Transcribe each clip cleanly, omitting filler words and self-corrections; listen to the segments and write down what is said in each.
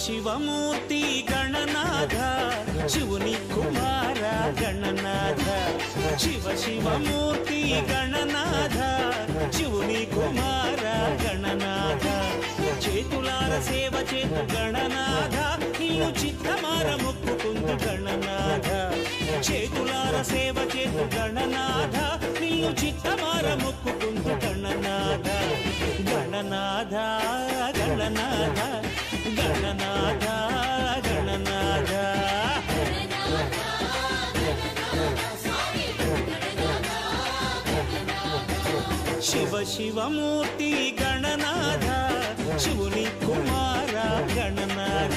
शिवमूर्ति गणनाथ शिवनी कुमार गणनाथ शिवमूर्ति गणनाथ शिवनी कुमार गणनाथ చేతులార సేవ చేతు గణనాథ నిన్ను చిత్తమార మొక్కుకుందు గణనాథ చేతులార సేవ చేతు గణనాథ నిన్ను చిత్తమార మొక్కుకుందు గణనాథ గణనాథ గణనాథ గణనాథ గణనాథ शिवमूर्ति गणनाथ शिवनी कुमार गणनाथ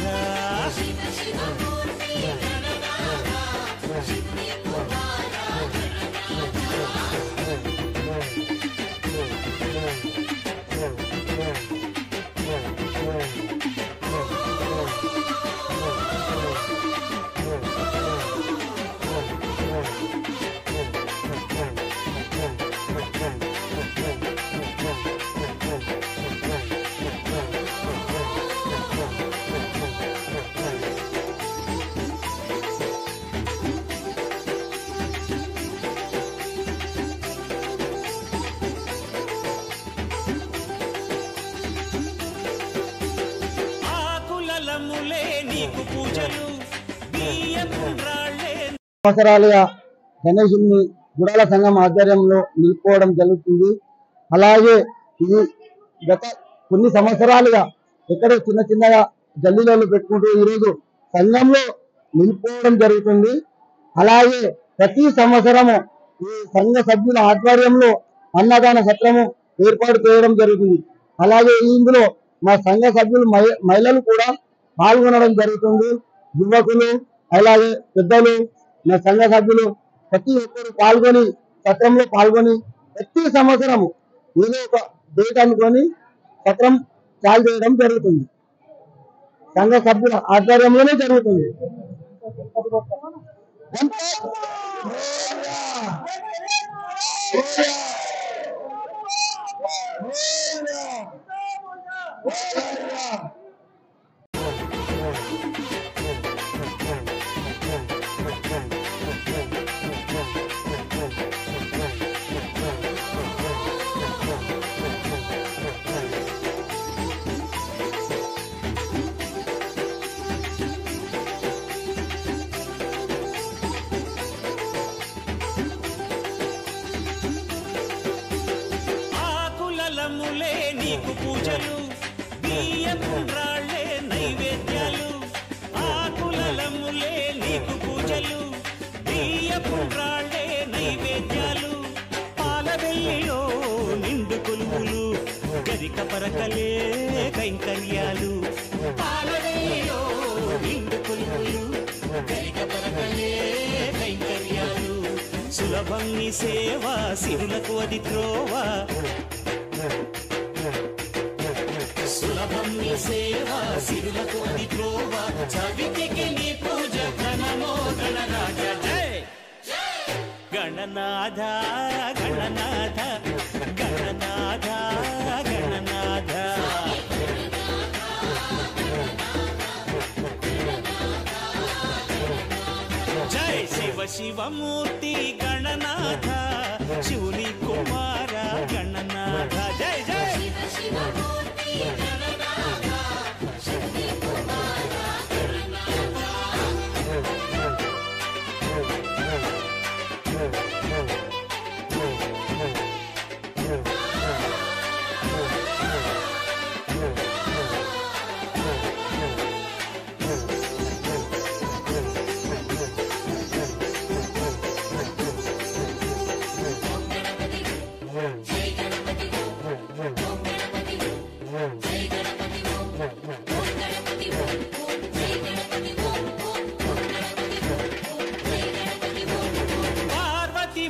సంవత్సరాలుగా గణేశుని గుడాల సంఘం ఆధ్వర్యంలో నిలుపుకోవడం జరుగుతుంది. అలాగే ఇది గత కొన్ని సంవత్సరాలుగా ఎక్కడ చిన్న చిన్నగా జల్లీలలో పెట్టుకుంటూ ఈరోజు సంఘంలో నిలుపుకోవడం జరుగుతుంది. అలాగే ప్రతి సంవత్సరము ఈ సంఘ సభ్యుల ఆధ్వర్యంలో అన్నదాన సత్రము ఏర్పాటు చేయడం జరుగుతుంది. అలాగే ఇందులో మా సంఘ సభ్యులు మహిళలు కూడా పాల్గొనడం జరుగుతుంది. యువకులు అలాగే పెద్దలు మా సంఘ సభ్యులు ప్రతి ఒక్కరు పాల్గొని సత్రంలో పాల్గొని ప్రతి సంవత్సరము ఏదో ఒక డేట్ అనుకొని సత్రం చాలు చేయడం జరుగుతుంది. సంఘ సభ్యుల ఆధ్వర్యంలోనే జరుగుతుంది. నీకు పూజలు బియ్యపుండ్రాళ్ళే నైవేద్యాలు ఆకులములే నీకు పూజలు బియ్యపుండ్రాళ్ళే నైవేద్యాలు పాలవెల్లిలో నిండు కొలువులు గరిక పరకలే కైంకర్యాలు పాలవెల్లిలో నిండు కొలువులు గరిక పరకలే కైంకర్యాలు సులభం నీ సేవ సిరులకు అది త్రోవ సులభం నీ సేవ సిరులకు అది త్రోవ చవితికి నీ పూజ ఘనమో గణరాజ జై గణనాథ గణనాథ గణనాథ గణనాథ జై శివమూర్తి గణనాథ శివుని కుమార గణనాథ జై జై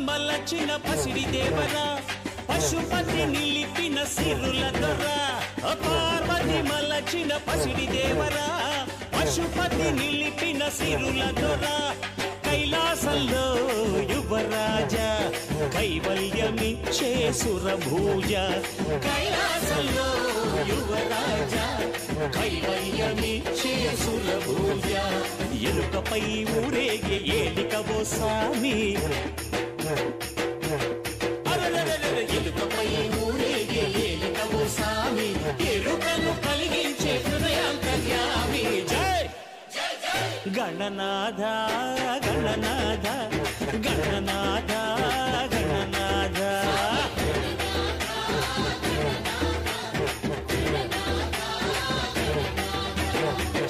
మలచిన పసిడి దేవరా పశుపతి నిలిపిన సిరుల దొర పార్వతి మలచిన పసిడి దేవరా పశుపతి నిలిపిన సిరుల దొర కైలాసంలో యువరాజ కైవల్యమిచ్చే సురభూజ కైలాసంలో యువరాజ కైవల్యమిచ్చే సురభూజ ఎలుకపై ఊరేగే ఏలికవో సామి ఎలుకపై ఊరేగే ఏలికవో సామి ఎలుకను కలిగించే హృదయాంతర్యామి జై గణనాథ గణనాథ గణనాథ గణనాథ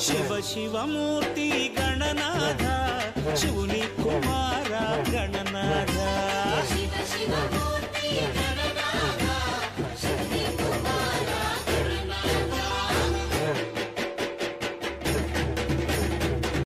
శివ శివమూర్తి గణనాథ శివుని కుమార గణనాథ శివ శివమూర్తి